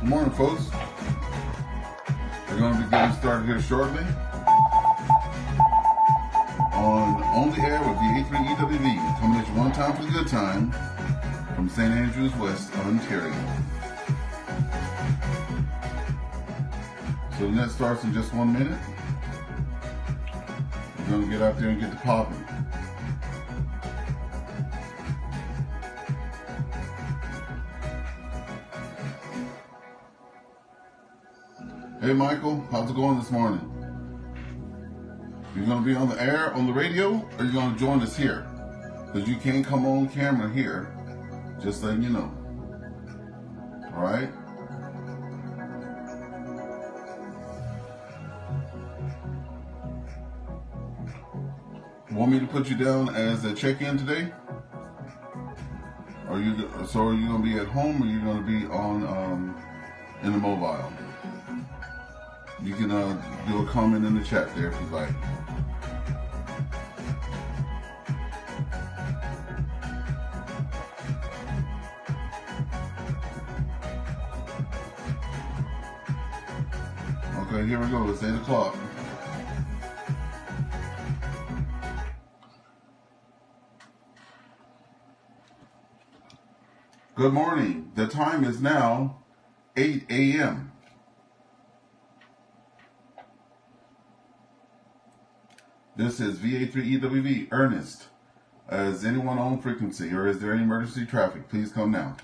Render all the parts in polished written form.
Good morning, folks. We're going to be getting started here shortly on the air with VA3EWV, coming at you one time for the good time from St. Andrews, West Ontario. So the net starts in just 1 minute. We're going to get out there and get the popping. Hey Michael, how's it going this morning? You're going to be on the air, on the radio, or you're going to join us here? Because you can't come on camera here, just letting you know. Alright? Want me to put you down as a check-in today? Are you going to be at home, or are you going to be on in the mobile? You can do a comment in the chat there if you'd like. Okay, here we go. It's 8 o'clock. Good morning. The time is now 8 a.m. This is VA3EWV, Ernest. Is anyone on frequency, or is there any emergency traffic? Please come now.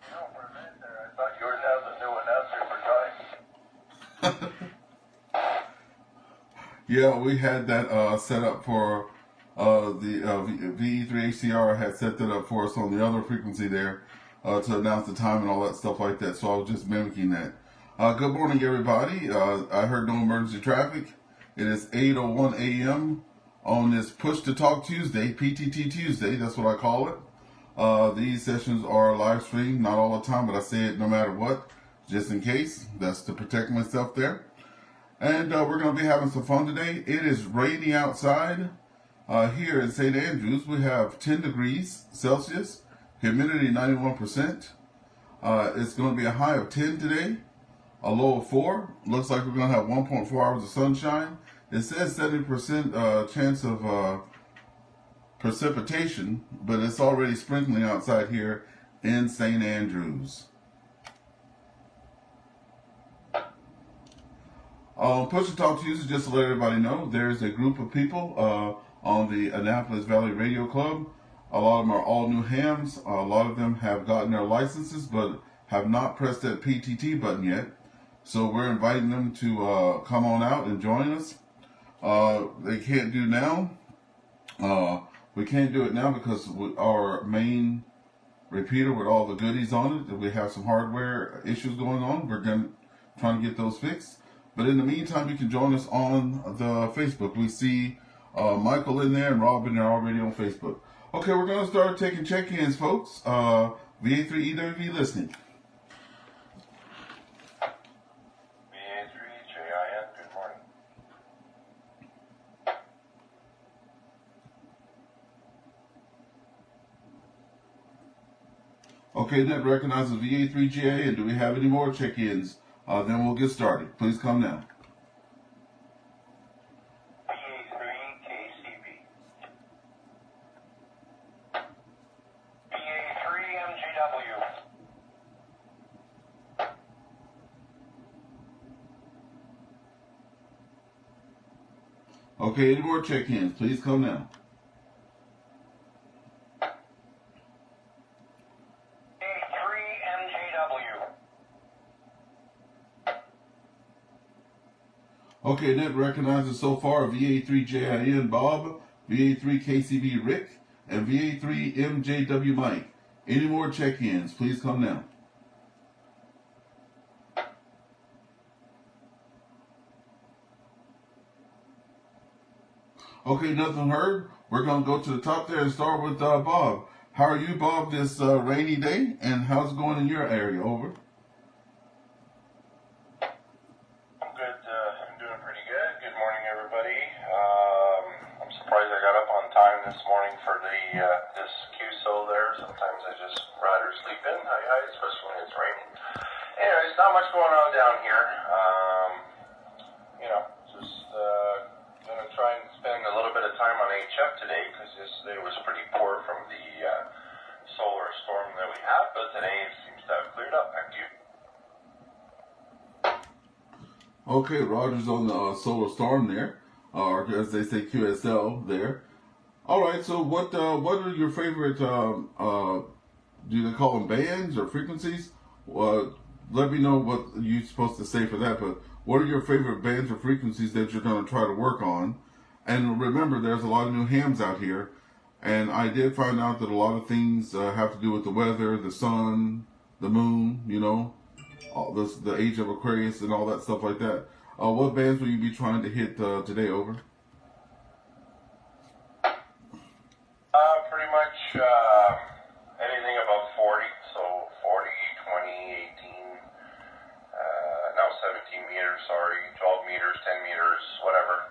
No, for a minute there, I thought yours has a new announcer for time. Yeah, we had that set up for the VE3HCR had set that up for us on the other frequency there to announce the time and all that stuff like that. So I was just mimicking that. Good morning, everybody. I heard no emergency traffic. It is 8:01 a.m. on this Push to Talk Tuesday, PTT Tuesday. That's what I call it. These sessions are live streamed, not all the time, but I say it no matter what, just in case. That's to protect myself there. And we're going to be having some fun today. It is rainy outside. Here in St. Andrews, we have 10 degrees Celsius, humidity 91%. It's going to be a high of 10 today. A low of 4. Looks like we're going to have 1.4 hours of sunshine. It says 70% chance of precipitation, but it's already sprinkling outside here in St. Andrews. Push to Talk Tuesday, just to let everybody know, there's a group of people on the Annapolis Valley Radio Club. A lot of them are all new hams. A lot of them have gotten their licenses, but have not pressed that PTT button yet. So we're inviting them to come on out and join us. They can't do now. We can't do it now because our main repeater with all the goodies on it, we have some hardware issues going on. We're trying to get those fixed. But in the meantime, you can join us on the Facebook. We see Michael in there and Rob in there already on Facebook. Okay, we're going to start taking check-ins, folks. VA3EWV listening. Okay, that recognizes VA3GA, and do we have any more check-ins? Then we'll get started. Please come now. VA3KCB. VA3MGW. Okay, any more check-ins? Please come now. Okay, net recognizes so far VA3JIN Bob, VA3KCB Rick, and VA3MJW Mike. Any more check-ins? Please come now. Okay, nothing heard. We're going to go to the top there and start with Bob. How are you, Bob, this rainy day? And how's it going in your area? Over. I'm good. I'm doing pretty good. Good morning, everybody. I'm surprised I got up on time this morning for the this QSO there. Sometimes I just rather sleep sleeping, especially when it's raining. Anyways, not much going on down here. Just gonna try and spend a little bit of time on HF today because yesterday was pretty poor from the solar storm that we had, but today it seems to have cleared up. Back to you. Okay, Roger's on the solar storm there, or as they say, QSL there. All right, so what are your favorite? Do they call them bands or frequencies? Let me know what you're supposed to say for that. But what are your favorite bands or frequencies that you're going to try to work on? And remember, there's a lot of new hams out here, and I did find out that a lot of things have to do with the weather, the sun, the moon. All this, the age of Aquarius, and all that stuff like that. What bands will you be trying to hit today? Over. Pretty much anything above 40, so 40, 20, 18, now 17 meters, 12 meters, 10 meters, whatever.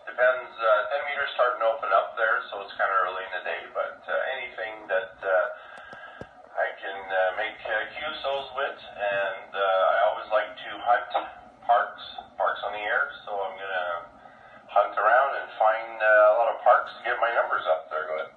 Depends, 10 meters starting to open up there, so it's kind of early in the day, but anything that I can make QSOs with, and I always like to hunt parks on the air, so I'm going to hunt around and find a lot of parks to get my numbers up there. Go ahead.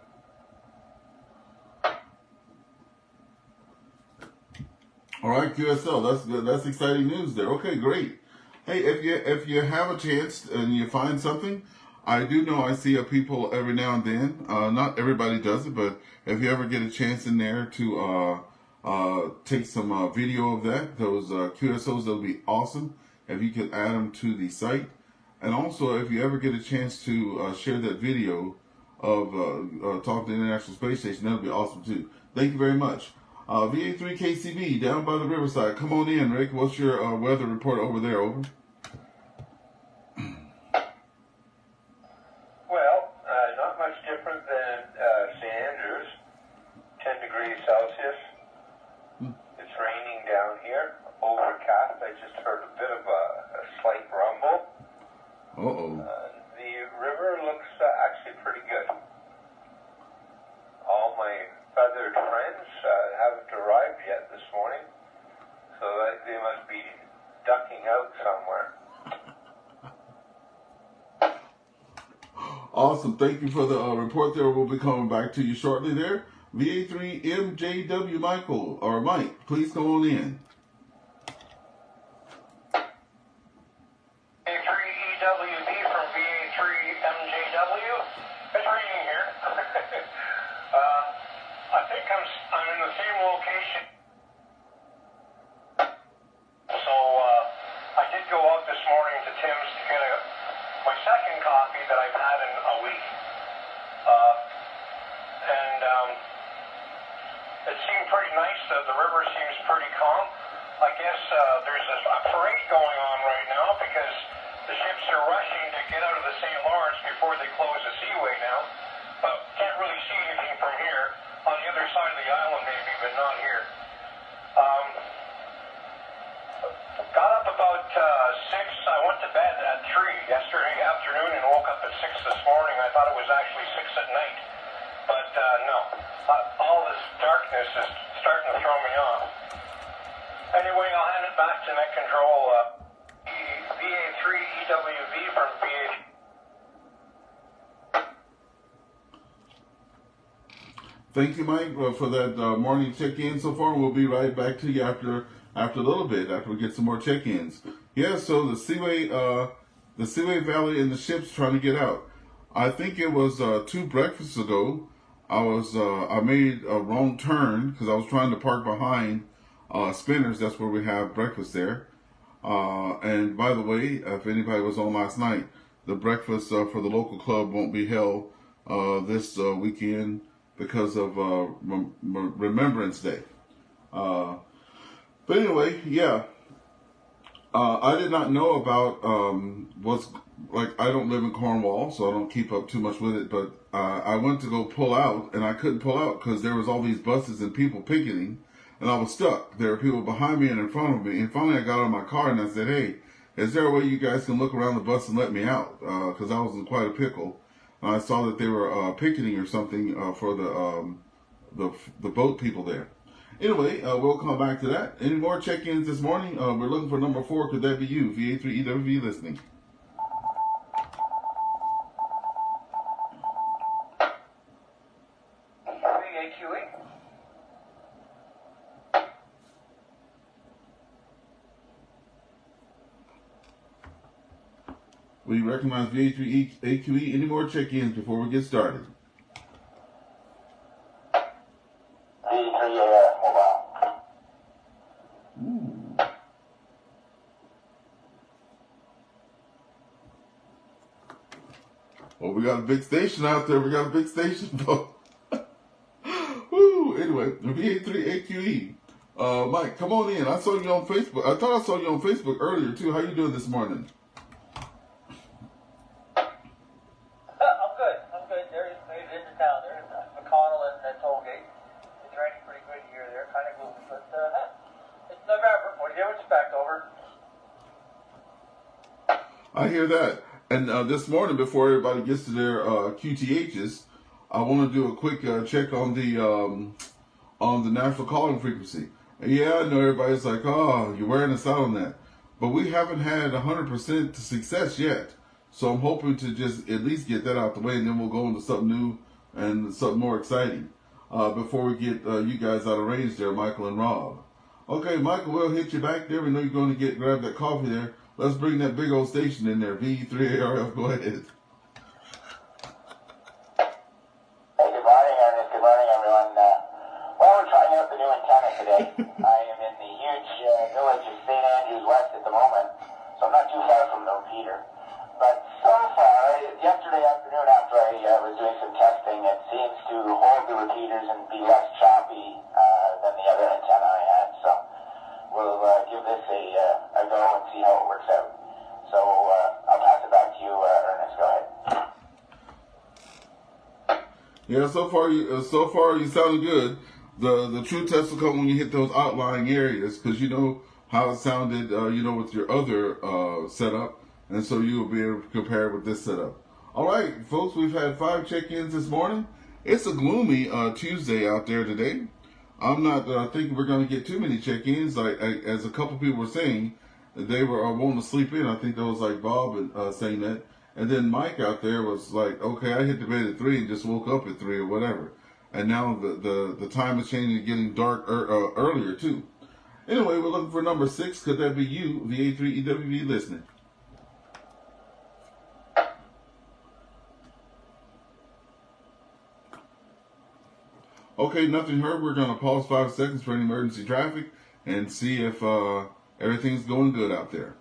All right, QSL. That's good. That's exciting news there. Okay, great. Hey, if you have a chance and you find something, I do know I see people every now and then. Not everybody does it, but if you ever get a chance in there to take some video of that, those QSOs, that'll be awesome. If you could add them to the site. And also, if you ever get a chance to share that video of talking to the International Space Station, that'll be awesome too. Thank you very much. VA3KCB down by the riverside. Come on in, Rick. What's your weather report over there? Over. Well, not much different than St. Andrews. 10 degrees Celsius. It's raining down here. Overcast. I just heard a bit of a slight rumble. The river looks actually pretty good. All my feathered friends haven't arrived yet this morning, so they must be ducking out somewhere. Awesome. Thank you for the report there. We'll be coming back to you shortly there. VA3MJW Michael, or Mike, please come on in. VA3EWV from VA3MJW. It's raining here. I think I'm in the same location. So I did go out this morning to Tim's to get my second coffee that I've had in a week. It seemed pretty nice. The river seems pretty calm. I guess there's a parade going on right now because the ships are rushing to get out of the St. Lawrence before they close the seaway now. But can't really see anything from here. On the other side of the island maybe, but not here. Got up about 6. I went to bed at 3 yesterday afternoon and woke up at 6 this morning. I thought it was actually 6 at night. But no. All this darkness is starting to throw me off. Anyway, I'll hand it back to Net Control. VA3EWV from VA. Thank you, Mike, for that morning check-in so far. We'll be right back to you after a little bit, after we get some more check-ins. Yeah, so the Seaway Valley and the ships trying to get out. I think it was 2 breakfasts ago. I made a wrong turn because I was trying to park behind Spinners. That's where we have breakfast there. And by the way, if anybody was on last night, the breakfast for the local club won't be held this weekend because of Remembrance Day. But anyway, yeah. I did not know about I don't live in Cornwall, so I don't keep up too much with it, but I went to go pull out, and I couldn't pull out because there was all these buses and people picketing, and I was stuck. There were people behind me and in front of me, and finally I got out of my car and I said, hey, is there a way you guys can look around the bus and let me out? Because I was in quite a pickle. And I saw that they were picketing or something for the boat people there. Anyway, we'll come back to that. Any more check-ins this morning? We're looking for number 4. Could that be you? VA3EWV listening. VA3EWV. We recognize VA3AQE. Any more check-ins before we get started? VA3 mobile. Ooh. Well, we got a big station out there. We got a big station. Woo. Anyway, VA3AQE. Mike, come on in. I saw you on Facebook. I thought I saw you on Facebook earlier, too. How you doing this morning? I hear that. And this morning, before everybody gets to their QTHs, I want to do a quick check on the national calling frequency. And yeah, I know everybody's like, "Oh, you're wearing us out on that," but we haven't had 100% success yet. So I'm hoping to just at least get that out the way, and then we'll go into something new and something more exciting before we get you guys out of range there, Michael and Rob. Okay, Michael, we'll hit you back there. We know you're going to grab that coffee there. Let's bring that big old station in there. VA3ARF, go ahead. Hey, good morning, Ernest. Good morning, everyone. Well, we're trying out the new antenna today. I am in the huge village of St. Andrews West at the moment, so I'm not too far from the repeater. But so far, yesterday afternoon after I was doing some testing, it seems to hold the repeaters and be less choppy than the other antenna I had. So we'll give this a go and see how it works out. So I'll pass it back to you, Ernest. Go ahead. Yeah, so far you sounding good. The true test will come when you hit those outlying areas, because you know how it sounded, with your other setup, and so you will be able to compare it with this setup. All right, folks, we've had 5 check-ins this morning. It's a gloomy Tuesday out there today. I'm not thinking we're going to get too many check-ins. As a couple people were saying, they were wanting to sleep in. I think that was like Bob saying that. And then Mike out there was like, okay, I hit the bed at 3 and just woke up at 3 or whatever. And now the time is changing and getting dark earlier too. Anyway, we're looking for number 6. Could that be you, VA3EWV listening? Okay, nothing heard. We're going to pause 5 seconds for any emergency traffic and see if everything's going good out there.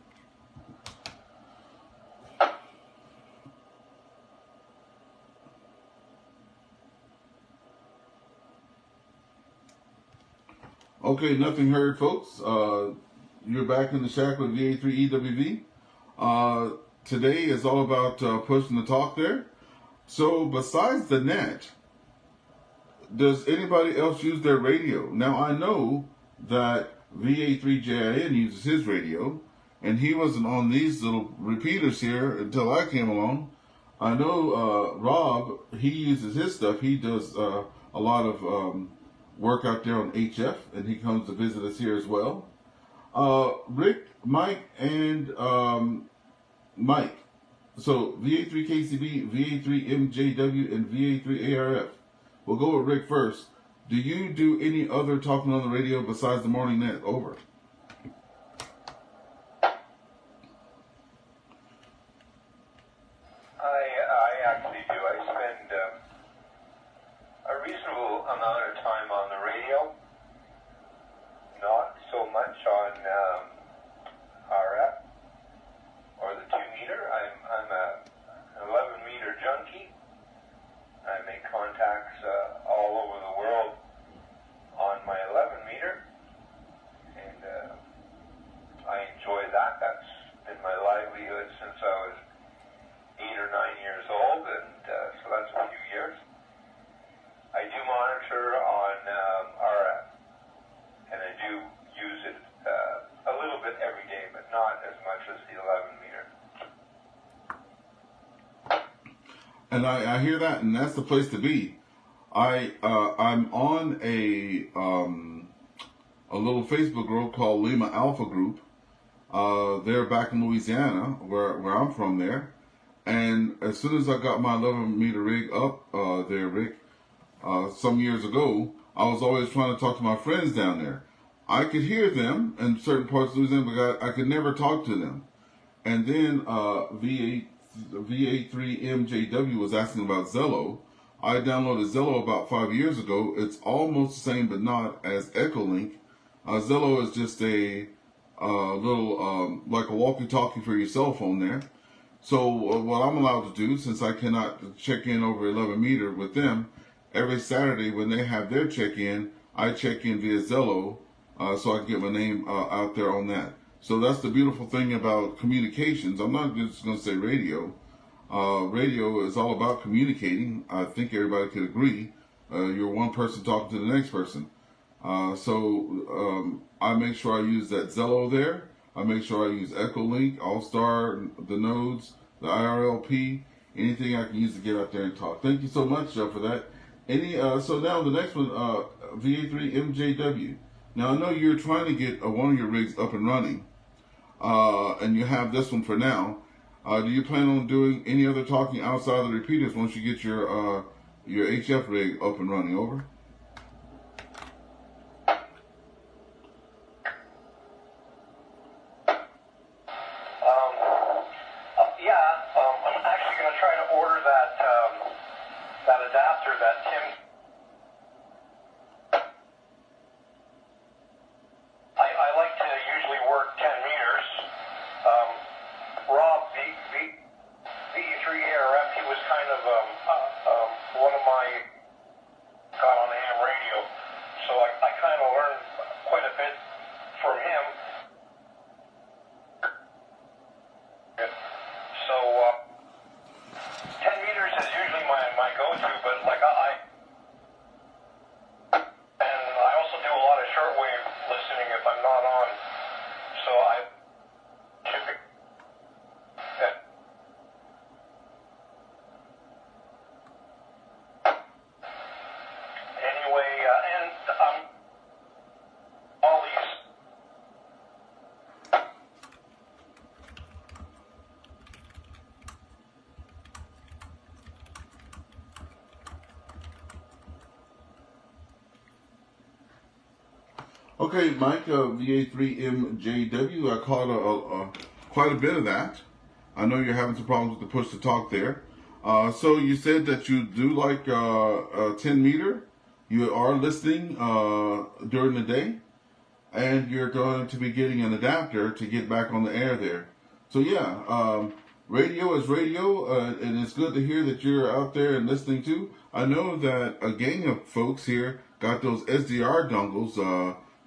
Okay, nothing heard, folks. You're back in the shack with VA3EWV. Today is all about pushing the talk there. So besides the net, does anybody else use their radio? Now, I know that VA3JIN uses his radio, and he wasn't on these little repeaters here until I came along. I know Rob, he uses his stuff. He does a lot of work out there on HF, and he comes to visit us here as well. Rick, Mike, and Mike. So VA3KCB, VA3MJW, and VA3ARF. We'll go with Rick first. Do you do any other talking on the radio besides the morning net? Over. I actually do. I spend a reasonable amount of time on the radio, not so much on RF or the 2-meter. I'm an 11-meter junkie. I make contacts all over the world on my 11-meter, and I enjoy that. That's been my livelihood since I was 8 or 9 years old, and so that's a few years. I do monitor on RF, and I do use it a little bit every day, but not as much as the 11-meter. And I hear that, and that's the place to be. I'm on a a little Facebook group called Lima Alpha Group. They're back in Louisiana, where I'm from there. And as soon as I got my 11-meter rig up there, Rick, some years ago, I was always trying to talk to my friends down there. I could hear them in certain parts of Louisiana, but I could never talk to them. And then VA3EWV was asking about Zello. I downloaded Zello about 5 years ago. It's almost the same, but not, as Echolink. Zello is just a little, like a walkie-talkie for your cell phone there. So what I'm allowed to do, since I cannot check in over 11 meter with them, every Saturday when they have their check-in, I check in via Zello, so I can get my name out there on that. So that's the beautiful thing about communications. I'm not just going to say radio. Radio is all about communicating. I think everybody could agree. You're one person talking to the next person. So I make sure I use that Zello there. I make sure I use Echolink, AllStar, the nodes, the IRLP, anything I can use to get out there and talk. Thank you so much for that. So now the next one, VA3EWV. Now I know you're trying to get one of your rigs up and running, and you have this one for now. Do you plan on doing any other talking outside of the repeaters once you get your HF rig up and running? Over. I'm actually going to try to order that adapter that Tim. I like to usually work 10 meters. Rob, VA3EWV, he was kind of one of my got on AM radio, so I kind of learned quite a bit from him. So 10 meters is usually my go-to, but like and I also do a lot of shortwave listening if I'm not on. So anyway, and all these. Okay, Mike, VA3MJW, I caught quite a bit of that. I know you're having some problems with the push to talk there. So you said that you do like 10 meter. You are listening during the day, and you're going to be getting an adapter to get back on the air there. So yeah, radio is radio, and it's good to hear that you're out there and listening too. I know that a gang of folks here got those SDR dongles.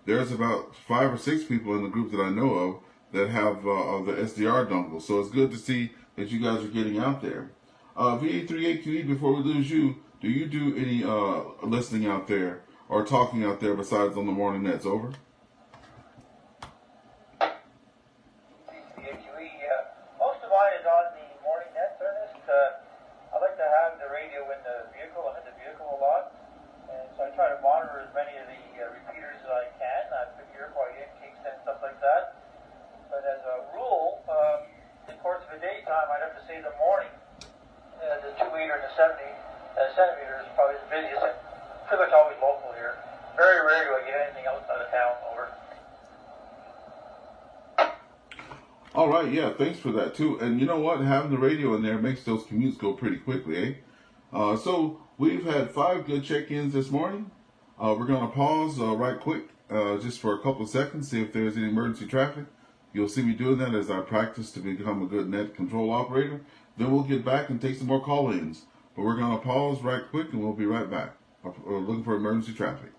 There's about 5 or 6 people in the group that I know of that have the SDR dongles. So it's good to see that you guys are getting out there. VA3EWV, before we lose you, do you do any listening out there or talking out there besides on the morning nets? Over. Most of mine is on the morning net, Ernest. I like to have the radio in the vehicle. I'm in the vehicle a lot, and so I try to monitor as many of the repeaters as I can. I put Iroquois in, Kingston, stuff like that. But as a rule, in the course of a daytime, I'd have to say the morning. The 2 meter and the 70 centimeter is probably the busiest. And pretty much always local here. Very rarely do I get anything outside of town. Over. All right, yeah, thanks for that too. And you know what? Having the radio in there makes those commutes go pretty quickly, eh? So we've had 5 good check-ins this morning. We're going to pause right quick, just for a couple of seconds, see if there's any emergency traffic. You'll see me doing that as I practice to become a good net control operator. Then we'll get back and take some more call-ins. But we're going to pause right quick, and we'll be right back. We're looking for emergency traffic.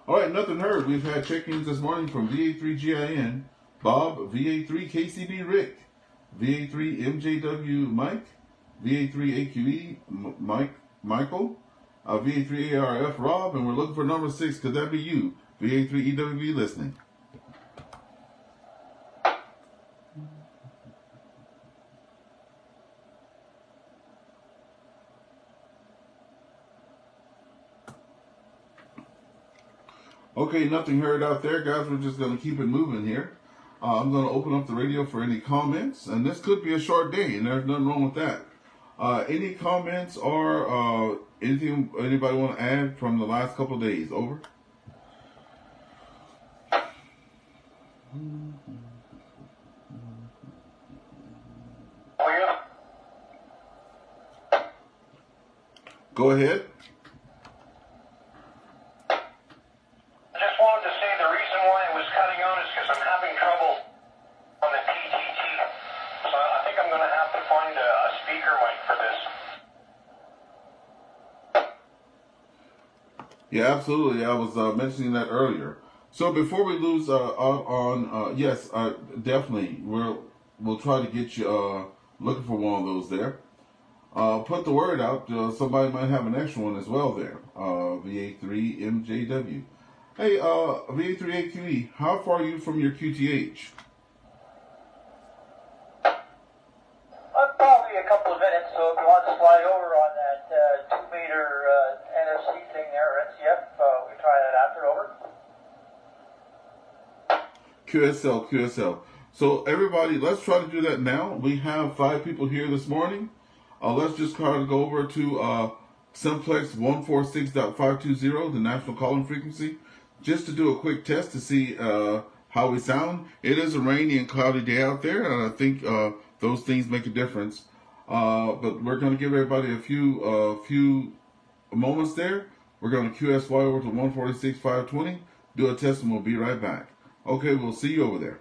All right, nothing heard. We've had check-ins this morning from VA3GIN, Bob, VA3KCB Rick, VA3MJW Mike, VA3AQE Michael, VA3ARF Rob, and we're looking for number 6. Could that be you? VA3EWV listening. Okay, nothing heard out there, guys. We're just going to keep it moving here. I'm going to open up the radio for any comments, and this could be a short day, and there's nothing wrong with that. Any comments or anything anybody want to add from the last couple of days? Over. Go ahead. I just wanted to say the reason why it was cutting out is because I'm having trouble on the PTT. So I think I'm going to have to find a speaker mic for this. Yeah, absolutely. I was mentioning that earlier. So before we lose out on, yes, definitely, we'll try to get you looking for one of those there. Put the word out. Somebody might have an extra one as well there. VA3MJW. Hey, VA3AQE, how far are you from your QTH? Probably a couple of minutes, so if you want to slide over on that 2-meter NFC thing there, NCF, we try that after, over. QSL. So everybody, let's try to do that now. We have 5 people here this morning. Let's just try to go over to Simplex 146.520, the national calling frequency, just to do a quick test to see how we sound. It is a rainy and cloudy day out there, and I think those things make a difference. But we're going to give everybody a few moments there. We're going to QSY over to 146.520, do a test, and we'll be right back. Okay, we'll see you over there.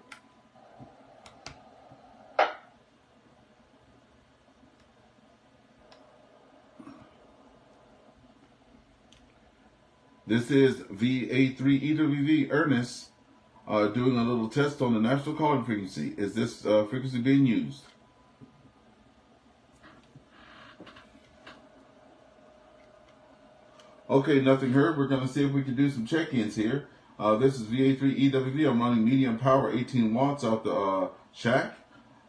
This is VA3EWV Ernest doing a little test on the national calling frequency. Is this frequency being used? Okay, nothing heard. We're going to see if we can do some check-ins here. This is VA3EWV. I'm running medium power, 18 watts out the shack.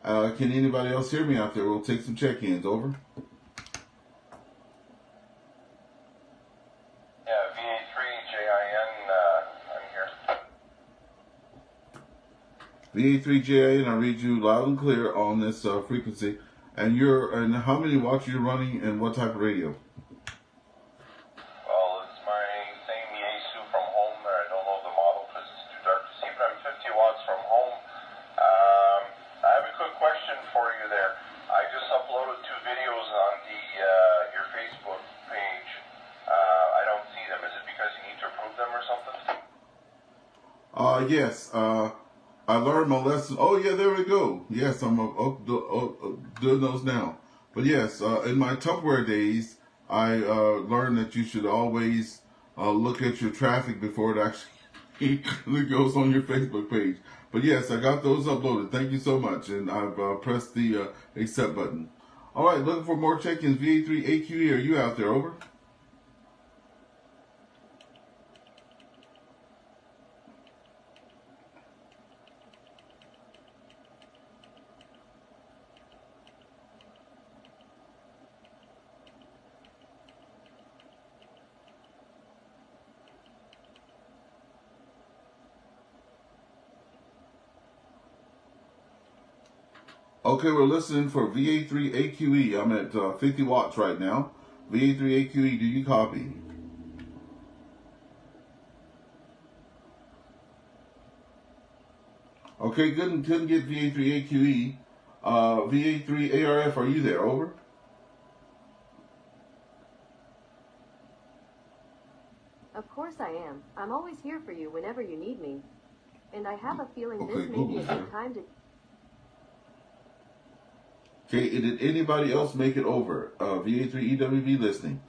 Can anybody else hear me out there? We'll take some check-ins. Over. VA3JA, and I read you loud and clear on this frequency. And how many watts are you running, and what type of radio? Well, it's my same Yaesu from home. I don't know the model because it's too dark to see, but I'm 50 watts from home. I have a quick question for you there. I just uploaded 2 videos on your Facebook page. I don't see them. Is it because you need to approve them or something? Yes. I learned my lesson. Oh, yeah, there we go. Yes, I'm doing those now. But yes, in my Tupperware days, I learned that you should always look at your traffic before it actually goes on your Facebook page. But yes, I got those uploaded. Thank you so much. And I've pressed the accept button. All right, looking for more check-ins. VA3AQE, are you out there? Over. Okay, we're listening for VA3AQE. I'm at 50 watts right now. VA3AQE, do you copy? Okay, couldn't get VA3AQE. VA3ARF, are you there? Over. Of course I am. I'm always here for you whenever you need me. And I have a feeling Okay, this may be a good time to... Okay, did anybody else make it over? VA3EWV listening.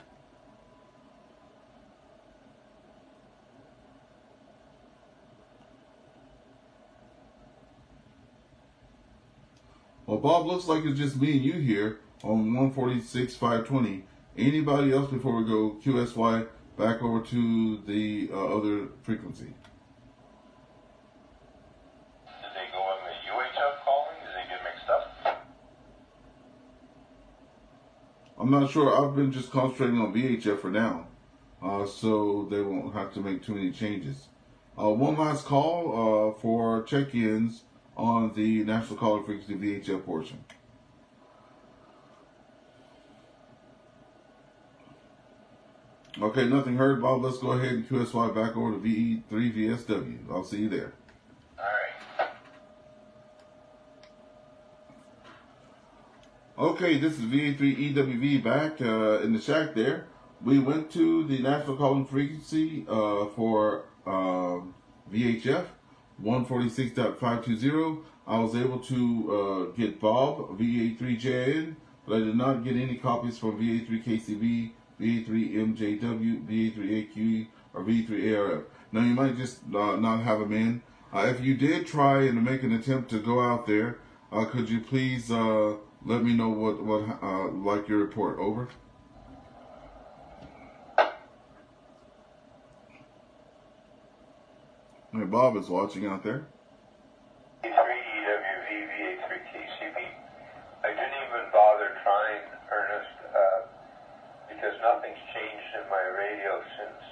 Well, Bob, looks like it's just me and you here on 146.520. Anybody else before we go QSY back over to the other frequency? Did they go on the UHF calling? Did they get mixed up? I'm not sure. I've been just concentrating on VHF for now, so they won't have to make too many changes. One last call for check-ins on the National Calling Frequency VHF portion. Okay, nothing heard, Bob. Let's go ahead and QSY back over to VE3VSW. I'll see you there. All right. Okay, this is VA3EWV back in the shack there. We went to the National Calling Frequency for VHF 146.520. I was able to get Bob, VA3JN, but I did not get any copies from VA3KCB, VA3MJW, VA3AQE, or VA3ARF. Now, you might just not have them in. If you did try and make an attempt to go out there, could you please let me know what like your report? Over. Hey, Bob is watching out there. VA3EWV, VA3KCB. I didn't even bother trying, Ernest, because nothing's changed in my radio since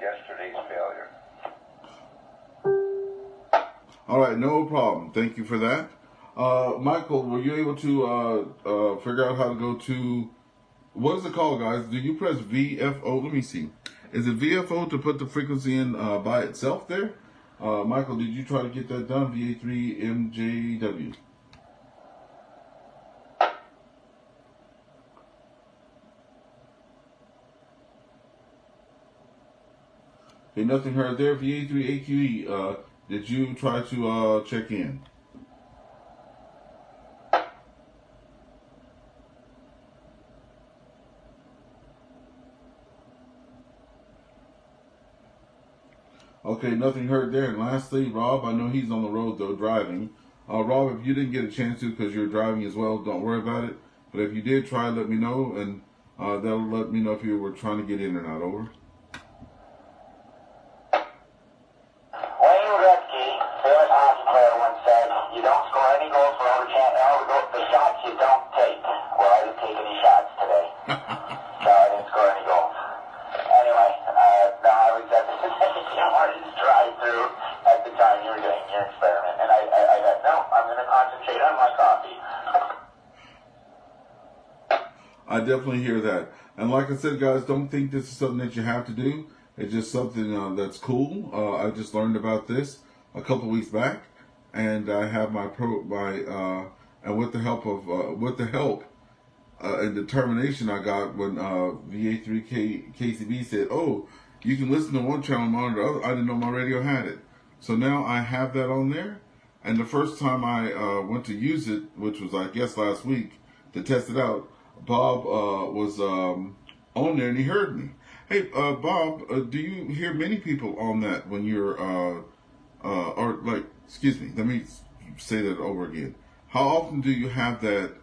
yesterday's failure. All right, no problem. Thank you for that. Michael, were you able to figure out how to go to, what is it called, guys? Do you press VFO? Let me see. Is it VFO to put the frequency in by itself there? Michael, did you try to get that done? VA3MJW. Okay, nothing heard there. VA3AQE, did you try to check in? Okay, nothing heard there. And lastly, Rob, I know he's on the road though, driving. Rob, if you didn't get a chance to because you're driving as well, don't worry about it. But if you did try, let me know, and that'll let me know if you were trying to get in or not. Over. Wayne Gretzky, famous hockey player, once said, "You don't score any goals for all the shots you don't take." Well, I didn't take any shots today, so I didn't score any goals. Anyway, no, I was at the Martin's drive-through at the time you were doing your experiment, and I said, no, I'm going to concentrate on my coffee. I definitely hear that. And like I said, guys, don't think this is something that you have to do. It's just something that's cool. I just learned about this a couple weeks back, and I have and with the help and determination I got when VA3KCB said, "Oh, you can listen to one channel, monitor the other." I didn't know my radio had it, so now I have that on there. And the first time I went to use it, which was I guess last week to test it out, Bob was on there and he heard me. Hey, Bob, do you hear many people on that when you're or like? Excuse me. Let me say that over again. How often do you have that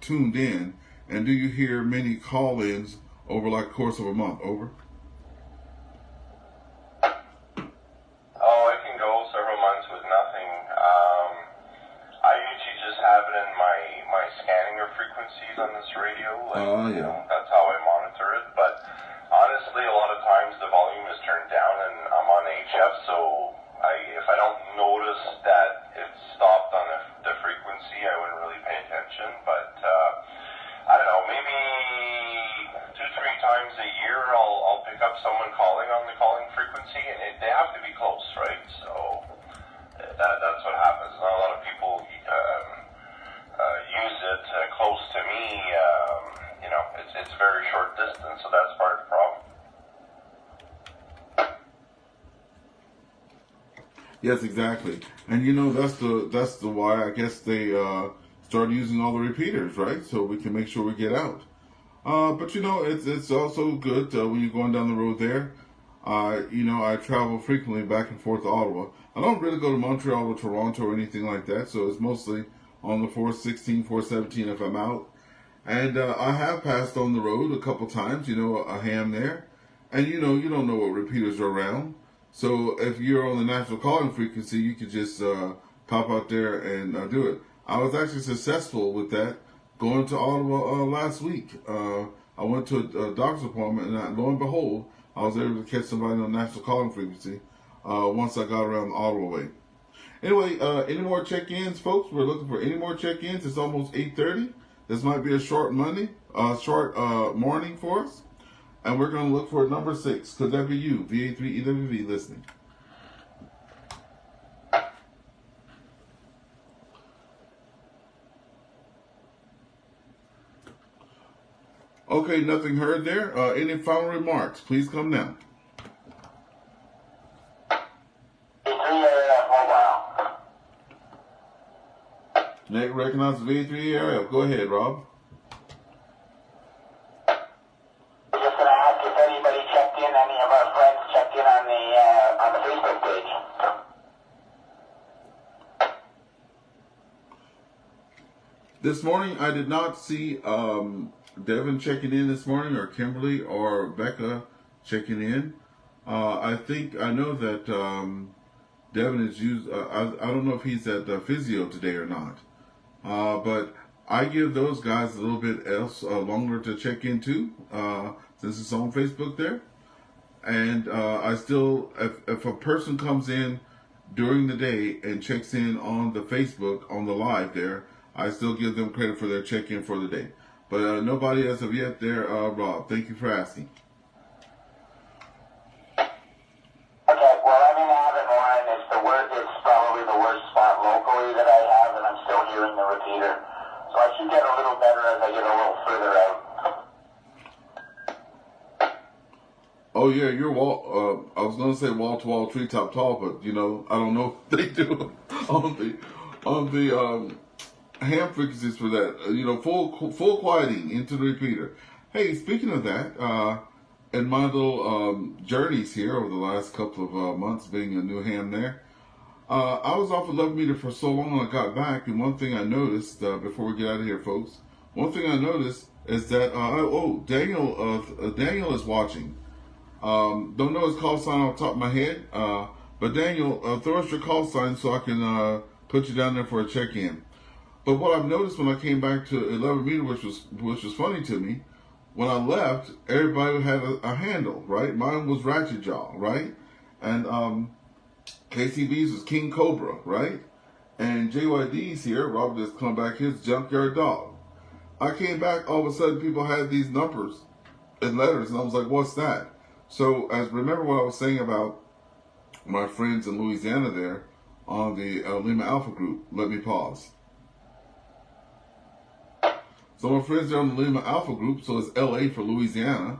tuned in? And do you hear many call-ins over like the course of a month? Over. Oh, it can go several months with nothing. I usually just have it in my scanning of frequencies on this radio. Yeah. That's how I monitor it. But honestly, a lot of times the volume is turned down and I'm on HF, so if I don't notice that it's stopped on the frequency, I wouldn't really pay attention. But I don't know, maybe 2-3 times a year I'll pick up someone calling on the calling frequency, and they have to be close, right? So that's what happens. Not a lot of people use it close to me. It's very short distance, so that's part of the problem. Yes, exactly. And that's the why I guess they started using all the repeaters, right? So we can make sure we get out. But it's also good when you're going down the road there. I travel frequently back and forth to Ottawa. I don't really go to Montreal or Toronto or anything like that, so it's mostly on the 416, 417 if I'm out. And I have passed on the road a couple times, a ham there. And you don't know what repeaters are around. So if you're on the national calling frequency, you could just pop out there and do it. I was actually successful with that going to Ottawa last week. I went to a doctor's appointment, and lo and behold, I was able to catch somebody on national calling frequency. once I got around the Ottawa way. Anyway, any more check-ins, folks? We're looking for any more check-ins. It's almost 8:30. This might be a short morning for us. And we're going to look for number 6. Could that be you, VA3EWV, listening? Okay, nothing heard there. Any final remarks? Please come now. Nick recognizes VA3EWV. Go ahead, Rob. Just going to ask if anybody checked in, any of our friends checked in on the Facebook page. This morning, I did not see Devin checking in this morning, or Kimberly, or Becca checking in. I know that Devin is used. I don't know if he's at physio today or not. But I give those guys a little bit else longer to check into, since it's on Facebook there. And I still, if a person comes in during the day and checks in on the Facebook, on the live there, I still give them credit for their check-in for the day. But nobody as of yet there, Rob. Thank you for asking. Okay, well, I'm in Avon Warren. It's probably the worst spot locally that I have, and I'm still hearing the repeater. So I should get a little better as I get a little further out. Oh yeah, you're wall. I was gonna say wall to wall, treetop tall, but I don't know if they do on the ham frequencies for that. Full quieting into the repeater. Hey, speaking of that, in my little journeys here over the last couple of months, being a new ham there, I was off 11 meter for so long when I got back, and one thing I noticed before we get out of here, folks, is that Daniel is watching. Don't know his call sign off the top of my head, but Daniel, throw us your call sign so I can put you down there for a check-in. But what I've noticed when I came back to 11 meter, which was funny to me, when I left, everybody had a handle, right? Mine was Ratchet Jaw, right? And KCB's was King Cobra, right? And JYD's here, Rob just come back, his Junkyard Dog. I came back, all of a sudden people had these numbers and letters, and I was like, what's that? So, remember what I was saying about my friends in Louisiana there on the Lima Alpha group? Let me pause. So my friends are on the Lima Alpha group, so it's LA for Louisiana.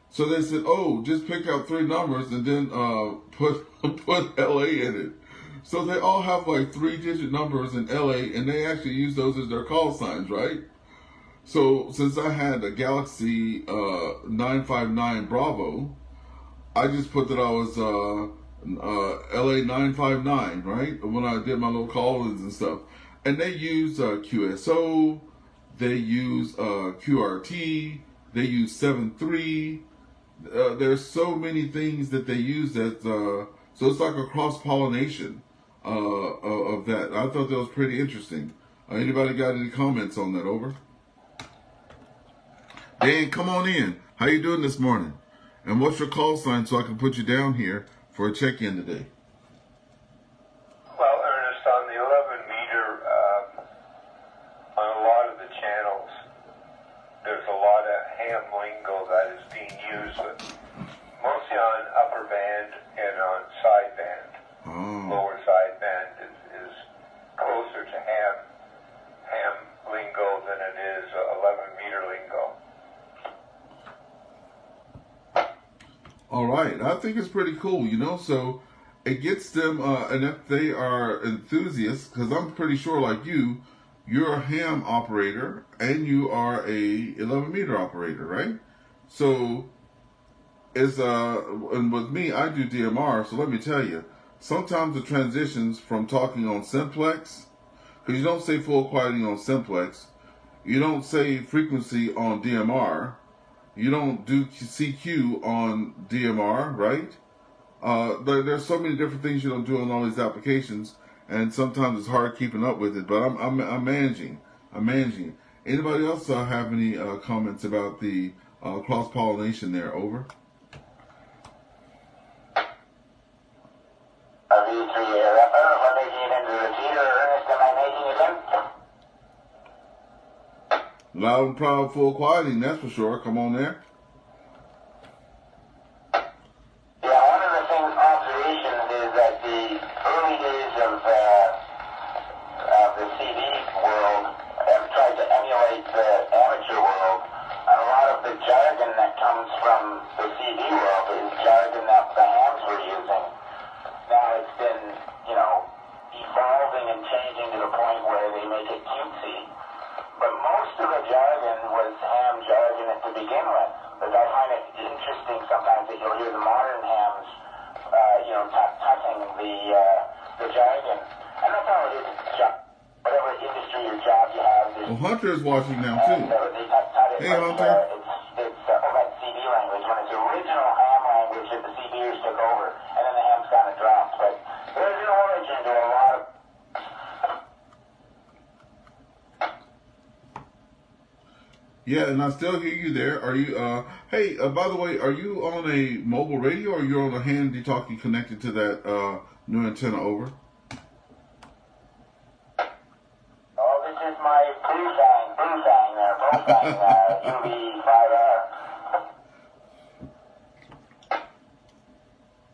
So they said, oh, just pick out 3 numbers and then put LA in it. So they all have like 3-digit numbers in LA, and they actually use those as their call signs, right? So since I had a Galaxy 959 Bravo, I just put that I was LA 959, right? When I did my little call-ins and stuff. And they use QSO, they use QRT, they use 73. There's so many things that they use that, so it's like a cross-pollination of that. I thought that was pretty interesting. Anybody got any comments on that? Over. Dan, come on in. How you doing this morning? And what's your call sign so I can put you down here for a check-in today? Well, Ernest, on the 11 meter, on a lot of the channels, there's a lot of ham lingo that is being used, mostly on upper band and on side band. Oh. Lower side band is closer to ham lingo than it is 11 meter lingo. All right, I think it's pretty cool, so it gets them, and if they are enthusiasts, because I'm pretty sure like you're a ham operator and you are a 11 meter operator, right? So it's, and with me, I do DMR, so let me tell you, sometimes the transitions from talking on simplex, because you don't say full quieting on simplex, you don't say frequency on DMR, you don't do CQ on DMR, right? There's so many different things you don't do on all these applications, and sometimes it's hard keeping up with it. But I'm managing. Anybody else have any comments about the cross pollination there? Over. Loud and proud, full quieting, that's for sure. Come on there. Yeah, one of the things, observations is that the early days of the CD world have tried to emulate the amateur world, and a lot of the jargon that comes from the CD world is jargon that the hams were using. Now it's been, evolving and changing to the point where they make it cutesy. But most of the jargon was ham jargon to begin with. But I find it interesting sometimes that you'll hear the modern hams, touching the jargon. And that's how it is. Whatever industry or job you have. Well, Hunter is watching now too. Hey, Hunter. It's that CD language. When it's original ham language that the CDers took over, and then the hams kind of dropped. But there's an origin to a lot of. Yeah, and I still hear you there. Are you, hey, by the way, are you on a mobile radio or you're on a handy talkie connected to that new antenna over? Oh, this is my Blue Fang UV5R.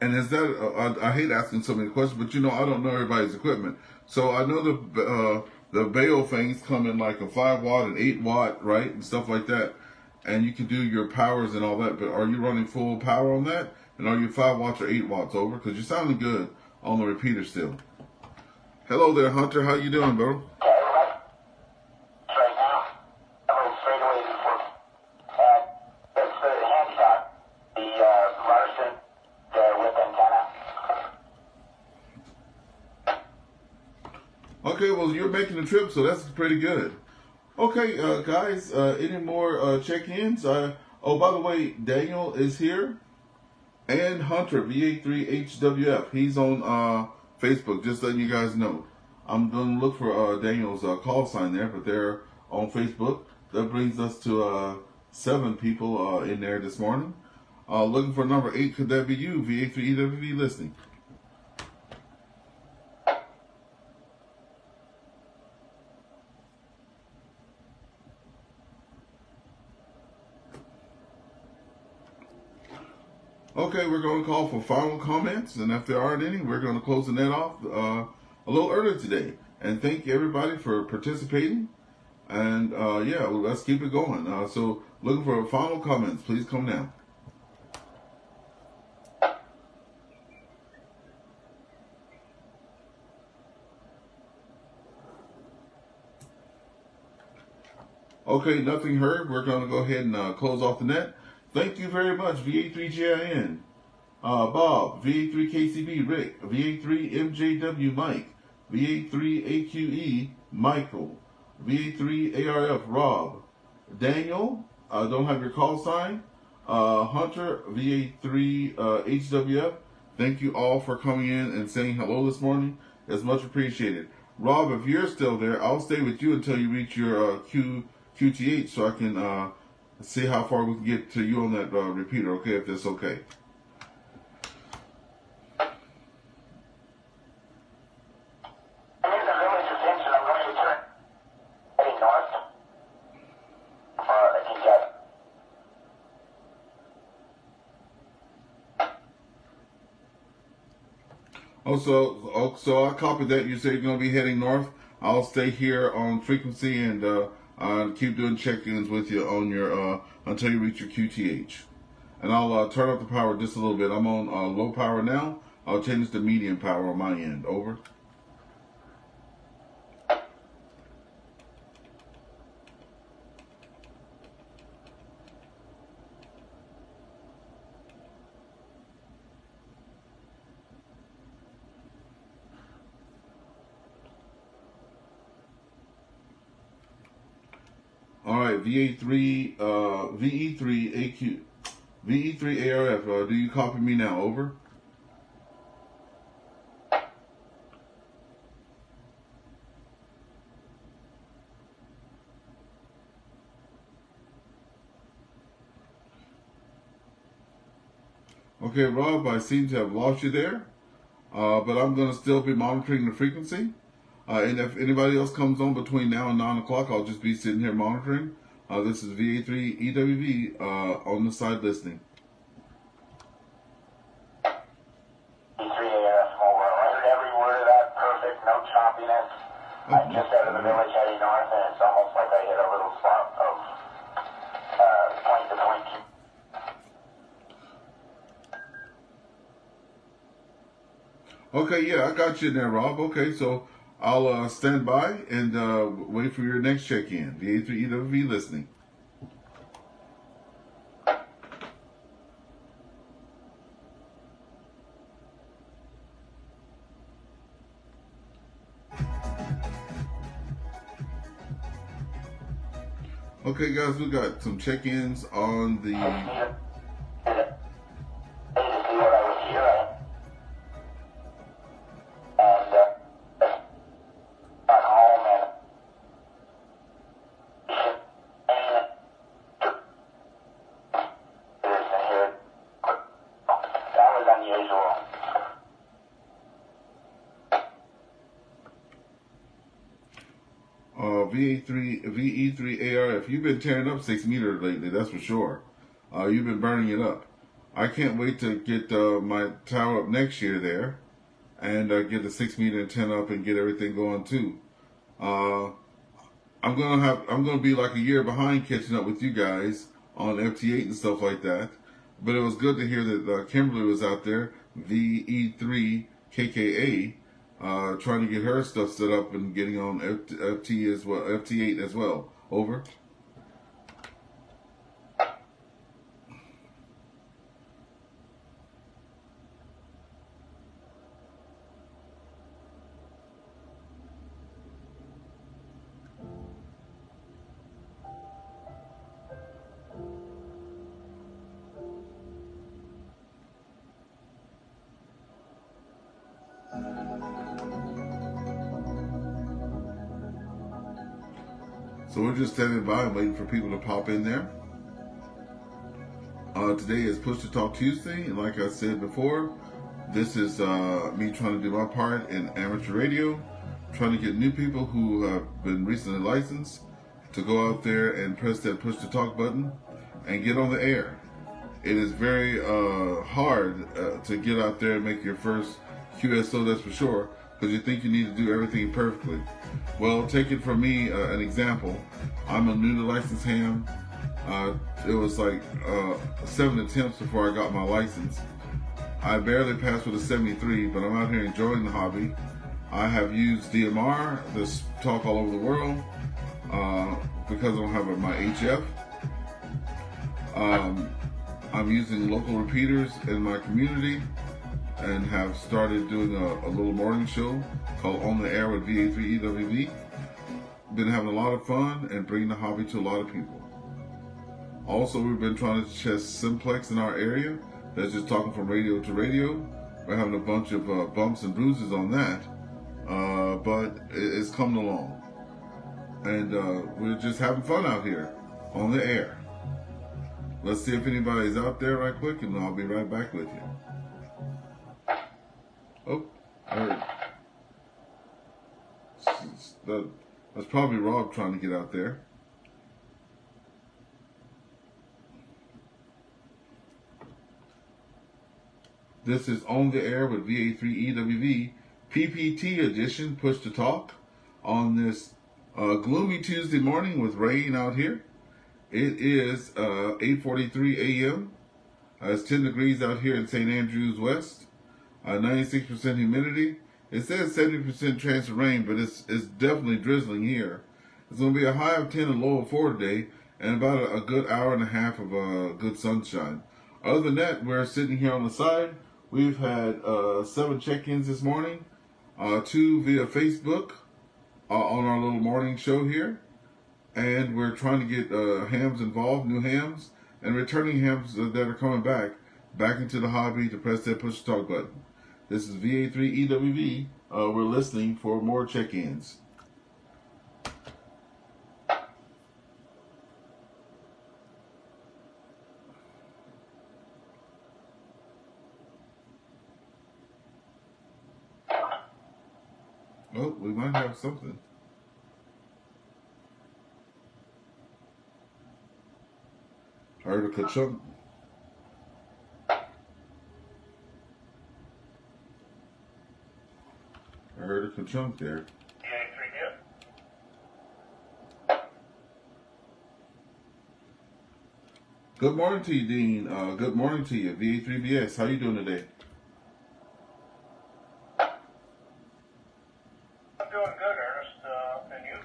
And is that, I hate asking so many questions, but I don't know everybody's equipment. So I know the Bayo things come in like a 5 watt and 8 watt, right? And stuff like that. And you can do your powers and all that, but are you running full power on that? And are you 5 watts or 8 watts over? Because you're sounding good on the repeater still. Hello there, Hunter. How you doing, bro? Right now, a little straight away before. It's the handy talk, the Larson with antenna. Okay, well, you're making the trip, so that's pretty good. Okay, guys, any more check-ins? Oh, by the way, Daniel is here. And Hunter, VA3EWV. He's on Facebook, just letting you guys know. I'm going to look for Daniel's call sign there, but they're on Facebook. That brings us to 7 people in there this morning. Looking for number 8, could that be you, VA3EWV listening? Okay, we're going to call for final comments, and if there aren't any, we're going to close the net off a little early today. And thank everybody for participating. And yeah, well, let's keep it going. So looking for final comments. Please come now. Okay, nothing heard. We're going to go ahead and close off the net. Thank you very much, VA3JIN, Bob, VA3KCB, Rick, VA3MJW, Mike, VA3AQE, Michael, VA3ARF, Rob, Daniel, don't have your call sign, Hunter, VA3HWF. Thank you all for coming in and saying hello this morning. It's much appreciated. Rob, if you're still there, I'll stay with you until you reach your QTH so I can see how far we can get to you on that repeater, okay, if that's okay. So I copied that. You said you're going to be heading north. I'll stay here on frequency and keep doing check-ins with you on your until you reach your QTH. And I'll turn up the power just a little bit. I'm on low power now. I'll change to medium power on my end. Over. All right, VE3ARF, do you copy me now? Over. Okay, Rob, I seem to have lost you there, but I'm going to still be monitoring the frequency. And if anybody else comes on between now and 9 o'clock, I'll just be sitting here monitoring. This is VA3EWV on the side listening. VA3AF over. I heard every word of that. Perfect. No choppiness. I'm just out of the village heading north, and it's almost like I hit a little spot of point-to-point. Okay, yeah, I got you in there, Rob. Okay, so I'll stand by and wait for your next check-in. VA3EWV listening. Okay, guys, we got some check-ins on the... VE3ARF, you've been tearing up 6 meter lately, that's for sure. You've been burning it up. I can't wait to get my tower up next year there and get the 6 meter and 10 up and get everything going too. I'm gonna be like a year behind catching up with you guys on FT8 and stuff like that. But it was good to hear that Kimberly was out there, VE3KKA. Trying to get her stuff set up and getting on FT8 as well. Over. So we're just standing by and waiting for people to pop in there. Today is Push to Talk Tuesday, and like I said before, this is me trying to do my part in amateur radio, trying to get new people who have been recently licensed to go out there and press that Push to Talk button and get on the air. It is very hard to get out there and make your first QSO, that's for sure, because you think you need to do everything perfectly. Well, take it from me, an example. I'm a new to license ham. It was like 7 attempts before I got my license. I barely passed with a 73, but I'm out here enjoying the hobby. I have used DMR, this talk all over the world, because I don't have my HF. I'm using local repeaters in my community and have started doing a little morning show called On the Air with VA3EWV. Been having a lot of fun and bringing the hobby to a lot of people. Also, we've been trying to test simplex in our area. That's just talking from radio to radio. We're having a bunch of bumps and bruises on that, but it's coming along. And we're just having fun out here on the air. Let's see if anybody's out there right quick, and I'll be right back with you. Oh, I heard. That's probably Rob trying to get out there. This is On the Air with VA3EWV, PPT edition, Push to Talk, on this gloomy Tuesday morning with rain out here. It is 8:43 a.m. It's 10 degrees out here in St. Andrews West. 96% humidity. It says 70% chance of rain, but it's definitely drizzling here. It's going to be a high of 10 and low of 4 today, and about a good hour and a half of good sunshine. Other than that, we're sitting here on the side. We've had 7 check-ins this morning, 2 via Facebook on our little morning show here. And we're trying to get hams involved, new hams, and returning hams that are coming back into the hobby to press that push to talk button. This is VA3EWV. We're listening for more check-ins. Oh, we might have something. Heard a ka-chunk. I heard a ka-chunk there. VA3EWV. Good morning to you, Dean. Good morning to you, VA3VS. How you doing today? I'm doing good, Ernest. And you?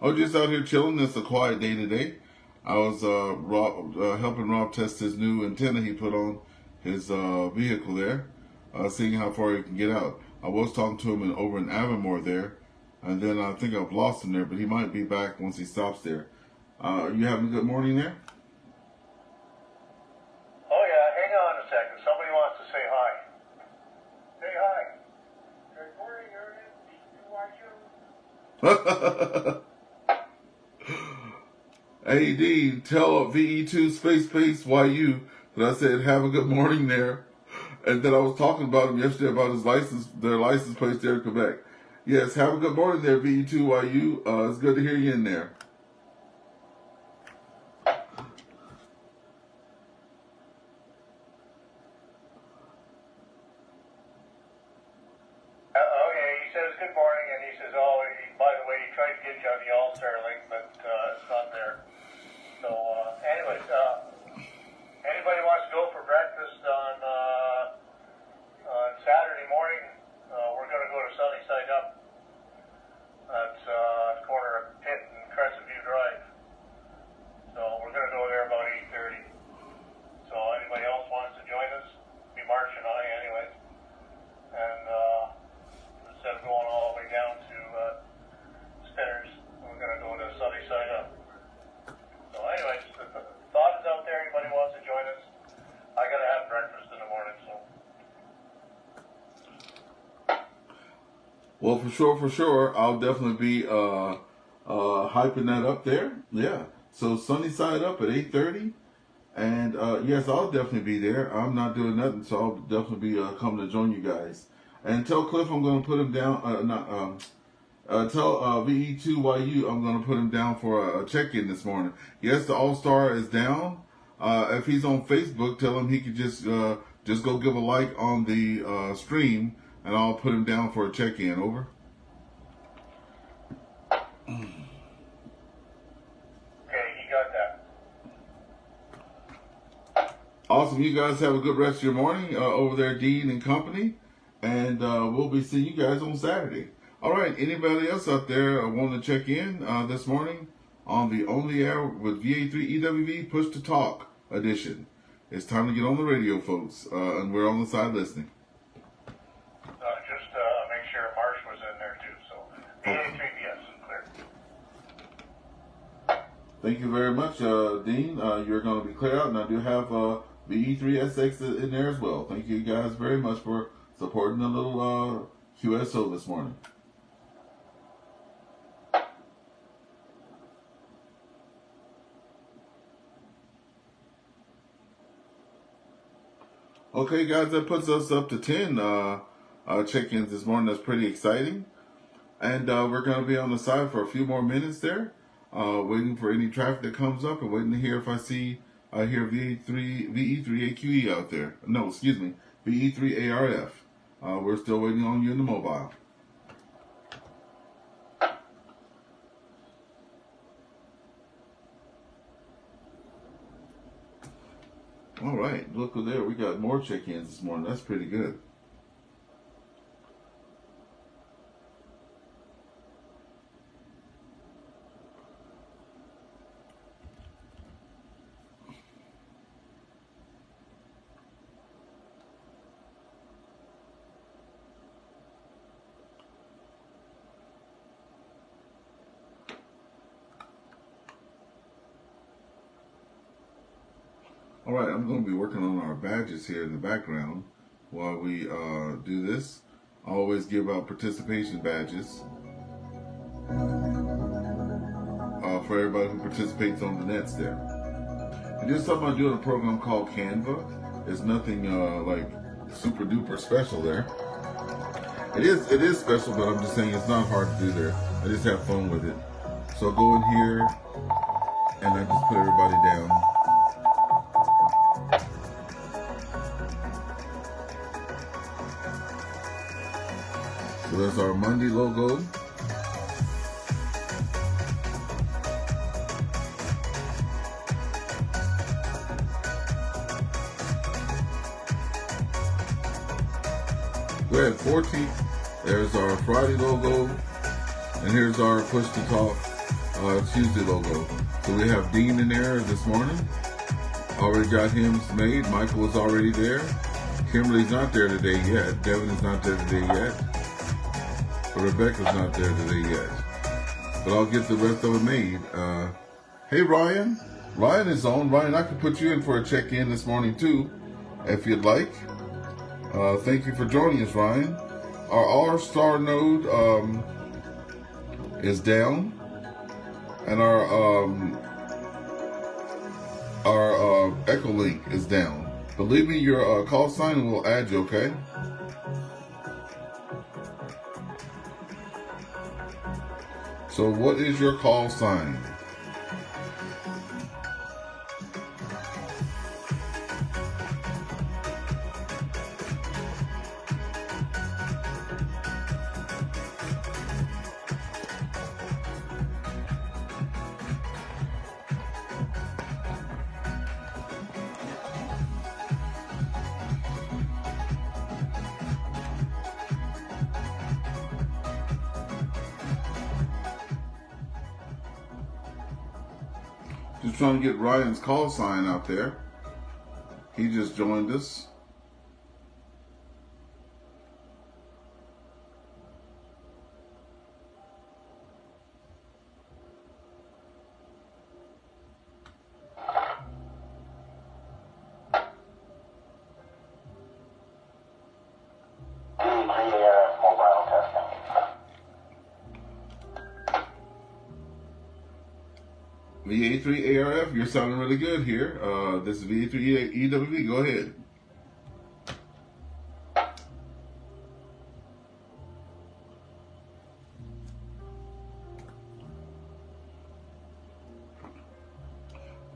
I was just out here chilling. It's a quiet day today. I was helping Rob test his new antenna he put on his vehicle there, seeing how far he can get out. I was talking to him over in Avonmore there, and then I think I've lost him there, but he might be back once he stops there. Are you having a good morning there? Oh, yeah. Hang on a second. Somebody wants to say hi. Say hi. Good morning, Ernest. Hey, Dean, tell VE2 space YU that I said have a good morning there. And then I was talking about him yesterday about his license, their license plates there in Quebec. Yes, have a good morning there, VE2 YU. It's good to hear you in there. Okay, he says good morning, and he says, oh, by the way, he tried to get you on the AllStar link, but it's not there. So, anyways, anybody wants to go for breakfast on Saturday morning? We're going to go to Sunny Side Up. That's the corner of Pitt and Crescent View Drive. So we're going to go there about 8:30. So anybody else wants to join us? Be March and I, anyways. And instead of going all the way down to Spinners, we're going to go to Sunny Side Up. So anyways, the thought is out there. Anybody wants to join us? I got to have breakfast in the morning, so. Well, for sure, I'll definitely be hyping that up there. Yeah. So Sunny Side Up at 8:30, and yes, I'll definitely be there. I'm not doing nothing, so I'll definitely be coming to join you guys. And tell Cliff I'm going to put him down. Tell VE2YU I'm going to put him down for a check-in this morning. Yes, the AllStar is down. If he's on Facebook, tell him he could just go give a like on the stream. And I'll put him down for a check-in. Over. Okay, you got that. Awesome. You guys have a good rest of your morning over there, Dean and company. And we'll be seeing you guys on Saturday. All right. Anybody else out there want to check in this morning on the Only Air with VA3EWV Push to Talk edition? It's time to get on the radio, folks. And we're on the side listening. Make sure Marsh was in there too, so VA3VS, clear. Thank you very much, Dean. You're going to be clear out, and I do have VE3SX in there as well. Thank you guys very much for supporting the little QSO this morning. Okay, guys, that puts us up to 10 check-ins this morning. That's pretty exciting. And we're going to be on the side for a few more minutes there, waiting for any traffic that comes up and waiting to hear if I hear VE3AQE out there. No, excuse me, VE3ARF. We're still waiting on you in the mobile. All right, look there. We got more check-ins this morning. That's pretty good. All right, I'm going to be working on our badges here in the background while we do this. I always give out participation badges for everybody who participates on the nets there. And just something I do in a program called Canva. It's nothing like super duper special there. It is special, but I'm just saying it's not hard to do there. I just have fun with it. So I'll go in here and I just put everybody down. So there's our Monday logo. Go ahead, 14. There's our Friday logo. And here's our Push to Talk Tuesday logo. So we have Dean in there this morning. Already got him made. Michael is already there. Kimberly's not there today yet. Devin is not there today yet. Rebecca's not there today yet. But I'll get the rest of it made. Hey, Ryan. Ryan is on. Ryan, I can put you in for a check-in this morning too, if you'd like. Thank you for joining us, Ryan. Our AllStar node is down, and our Echolink is down. But leave me your call sign and we'll add you, okay? So what is your call sign? Just trying to get Ryan's call sign out there. He just joined us. VA3EWV mobile testing. VA3ARF, you're sounding really good here. This is VA3EWV. Go ahead.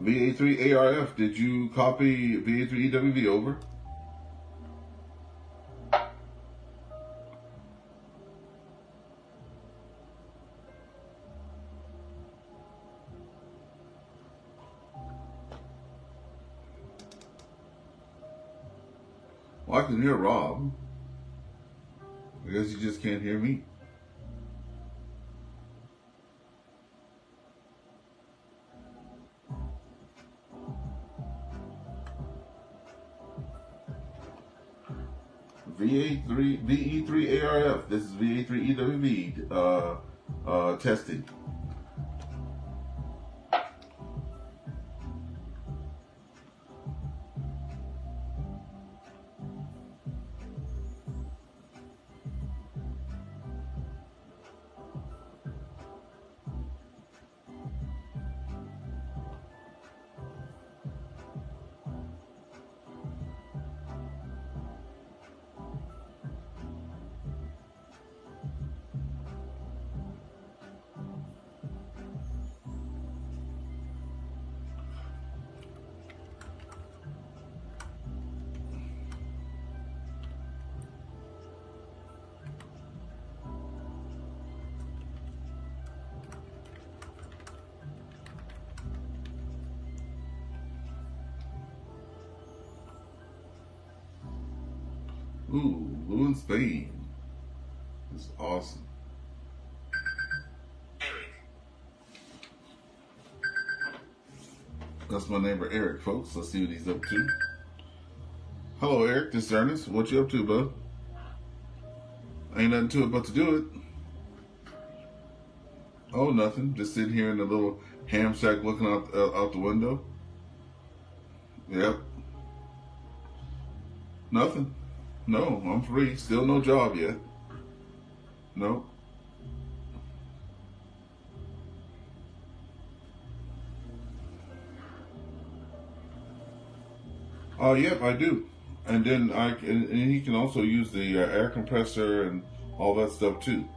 VA3ARF, did you copy VA3EWV over? Well, I can hear Rob. I guess you just can't hear me. VE3ARF. This is VA3EWV testing. Ooh, blue in Spain. That's awesome. That's my neighbor Eric, folks. Let's see what he's up to. Hello, Eric. This is Ernest. What you up to, bud? Ain't nothing to it but to do it. Oh, nothing. Just sitting here in the little ham shack looking out the window. Yep. Nothing. No, I'm free. Still no job yet. No. Yep, I do. And then and he can also use the air compressor and all that stuff too.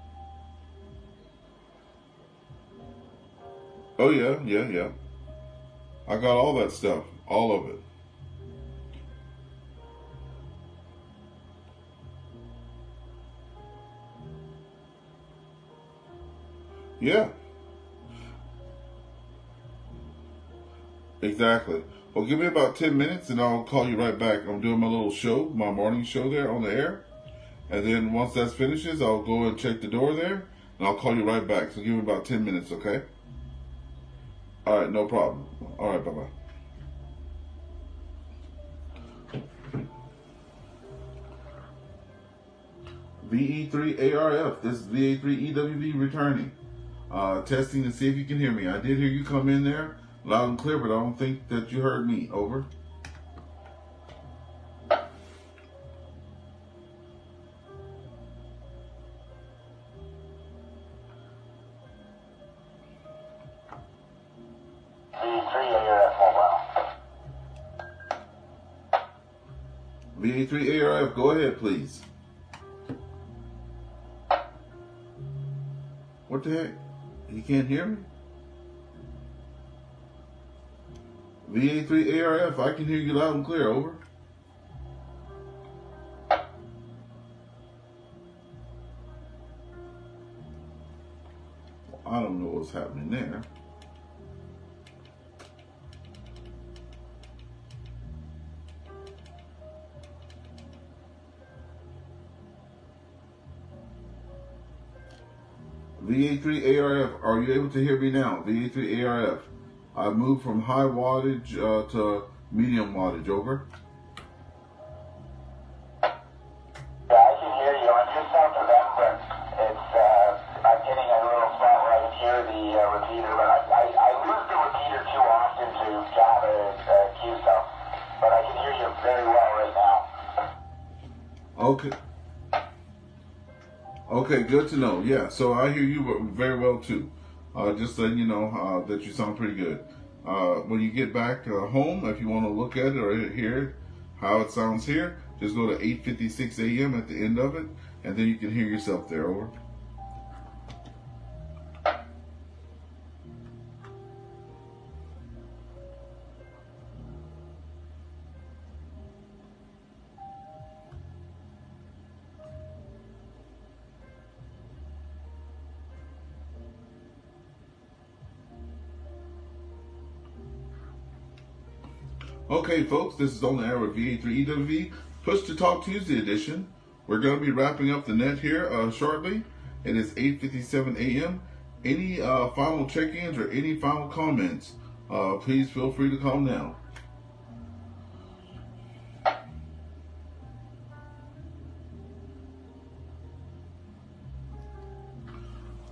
Oh yeah. I got all that stuff, all of it. Yeah, exactly. Well, give me about 10 minutes and I'll call you right back. I'm doing my little show, my morning show there on the air. And then once that finishes, I'll go and check the door there and I'll call you right back. So give me about 10 minutes, okay? All right, no problem. All right, bye-bye. VE3ARF, this is VA3EWV returning. Testing to see if you can hear me. I did hear you come in there loud and clear, but I don't think that you heard me. Over. VA3ARF, go ahead, please. What the heck? You can't hear me? VA3ARF, I can hear you loud and clear. Over. I don't know what's happening there. VA3ARF, are you able to hear me now? VA3ARF, I moved from high wattage to medium wattage. Over. Yeah, I can hear you. I'm just south of them, but it's I'm getting a little spot where I can hear the repeater, but I lose the repeater too often to Java and Q stuff, but I can hear you very well right now. Okay. Okay, good to know. Yeah, so I hear you very well too. Just letting you know that you sound pretty good. When you get back home, if you want to look at it or hear how it sounds here, just go to 8:56 a.m. at the end of it, and then you can hear yourself there. Over. Okay, folks, this is on the air with VA3EWV, Push to Talk Tuesday edition. We're going to be wrapping up the net here shortly. It is 8:57 a.m. Any final check-ins or any final comments, please feel free to come now.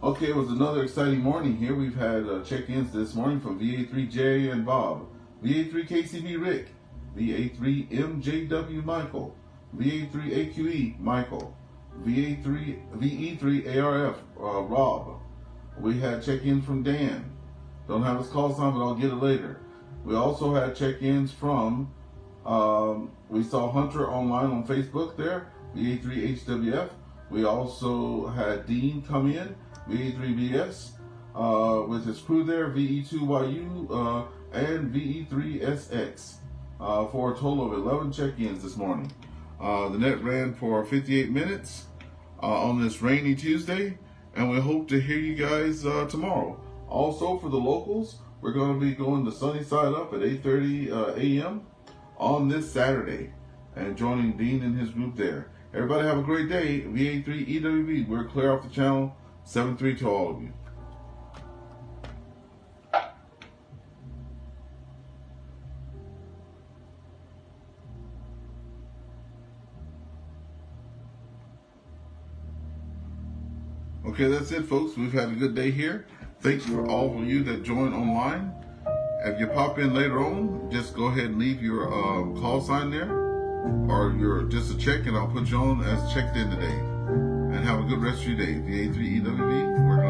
Okay, it was another exciting morning here. We've had check-ins this morning from VA3J and Bob, VA3KCB Rick, VA3MJW Michael, VA3AQE Michael, VE3ARF Rob. We had check-ins from Dan. Don't have his call sign, but I'll get it later. We also had check-ins from, we saw Hunter online on Facebook there, VA3HWF. We also had Dean come in, VA3BS, with his crew there, VE2YU, and VE3SX, for a total of 11 check-ins this morning. The net ran for 58 minutes on this rainy Tuesday, and we hope to hear you guys tomorrow. Also, for the locals, we're going to be going to Sunny Side Up at 8:30 a.m. on this Saturday, and joining Dean and his group there. Everybody have a great day. VA3EWV, we're clear off the channel. 7-3 to all of you. Okay, that's it, folks. We've had a good day here. Thanks for all of you that joined online. If you pop in later on, just go ahead and leave your call sign there, or your just a check, and I'll put you on as checked in today. And have a good rest of your day. VA3EWV, we're going